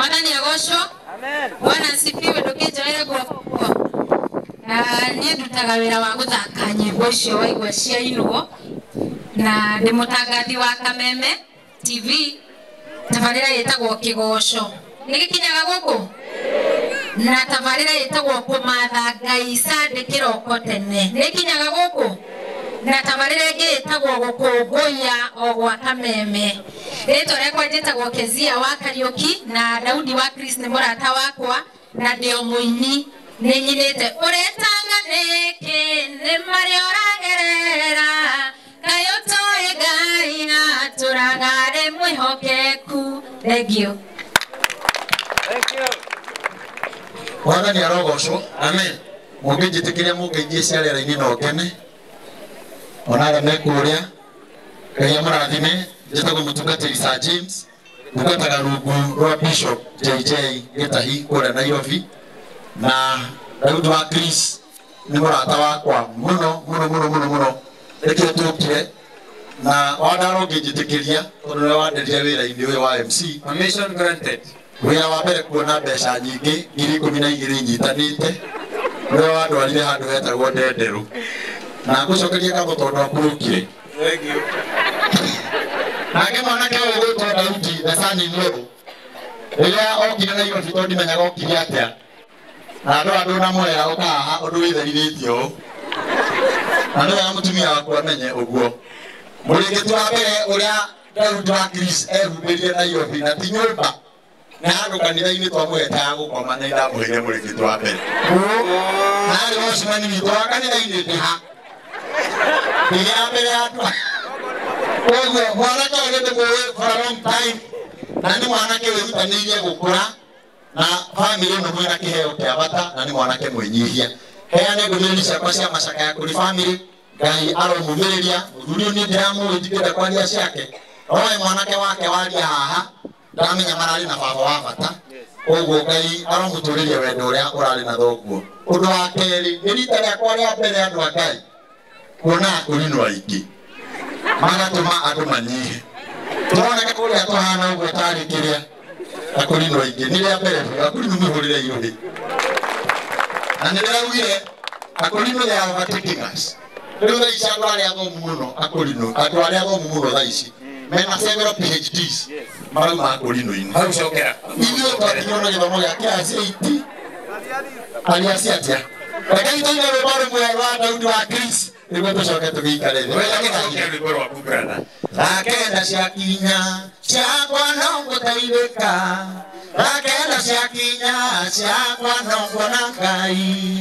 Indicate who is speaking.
Speaker 1: Mwathani agocwo. Amen. Bwana asifiwe. Ndukijoera guoko. Ni ndutaga wira wa guthaka nyimbo icio waigua cia Inugo. Na ndi mutangathi wa Kameme TV. Tabarira yetagwo Kigoco. Nigikinyaga guku? Na tabarira yetagwo kumatha Ngai Sunday kiroko tene. Nigikinyaga guku? Na tabarira ingi yetagwo gukunguya o gwa Kameme. Rĩtwa rĩakwa njĩtagwo Kezia wa Kariuki na Daudi wa Chris nĩ mũrata wakwa na ndio mũini nĩ nyinĩte ũretanga nĩkĩ nĩ marĩ ũragerera kayo tũĩ Ngai atũraga arĩ mwĩhokeku. Thank you.
Speaker 2: Mwathani arogocwo. Amen. Mũngĩnjĩtĩkĩria mũngĩingie ciarĩra-inĩ na ũkene ona arĩa mekũrĩa Ngai amũrathime. Njĩtagwo mũtungatĩri Sir James, ndungataga rungu rwa Bishop JJ Gĩtahi kũrĩa Nairobi, na Daudi wa Chris nĩ mũrata wakwa mũno rĩkĩrĩ tũkire na wandara ũngĩnjĩtĩkĩria tondũ nĩ wanderire wĩra-inĩ ũyũ wa MC. Permission granted. Wĩra wa mbere kuona mbeca nyingĩ 12,000 nyitanĩte nĩwe wandwarire handũ hetagwo Ndenderu na ngũcokeria ngatho tondũ akũrũkire. Thank you. Nake mwanake ũyũ gwĩtwo Daudi the son in law rĩrĩa okire Nairobi tondũ ndimenyaga okire atĩa na andũ namwĩra ũka haha ũndũ wĩtherithĩtie ũũ na nĩ wega mũtumia waku amenye ũguo. Mũrĩngĩti wa mbere ũrĩa Daudi wa Chris ehumbĩrire Nairobi na ti nyũmba nĩ handũ kanitha-inĩ twamũhetaga gũkoma na ndamũheire mũrĩngĩti wa mbere na harĩ mũcemani witũ wa kanitha-inĩ ndĩ ha ndĩgĩa mbere ya andũ. Oguo mwanake ũyũ ndĩmũĩ for a long time na nĩ mwanake wĩrutanĩirie gũkũra na family ĩno mwĩna kĩheo kĩa bata na nĩ mwanake mwĩnyihia. Heane ndũmĩrĩri ciakwa cia macakaya kũrĩ family. Ngai aromũmĩrĩria mũthuri ũyũ niĩ ndiramũĩ ndingĩenda kwaria ciake oĩ mwanake wake waria haha ndamenya mararĩ na baba wa bata. Oguo Ngai aromũtũrĩria wendo ũrĩa ũrarĩ na thoguo. Ũndũ wa kerĩ nĩ rita rĩakwa rĩa mbere andũ a Ngai kuona akũrinwo aingĩ magatũma andũ manyihe. Tũroneka kũrĩa tũhana ũguo tarĩ kĩrĩa akũrinwo aingĩ nĩ rĩa mbere akũrinwo mĩhũrĩre irũhĩ na nĩ rĩraugire akũrinwo they are overtaking us. Rĩu thaa ici andũ arĩa athomu mũno akũrinwo andũ arĩa athomu mũno thaa ici mena several PhDs marauma akũrinwo-inĩ. Hau cokera ithuĩ twakinywo na gĩthomo gĩa class 8 aliasi atĩa reke itoine rwĩmbo rũmwe rwa Daudi wa Chris nĩguo tũcoke tũgĩikare thĩ. Rakenda ciakinya ciakwa no ngũteithĩka, rakenda ciakinya ciakwa no nguona Ngai.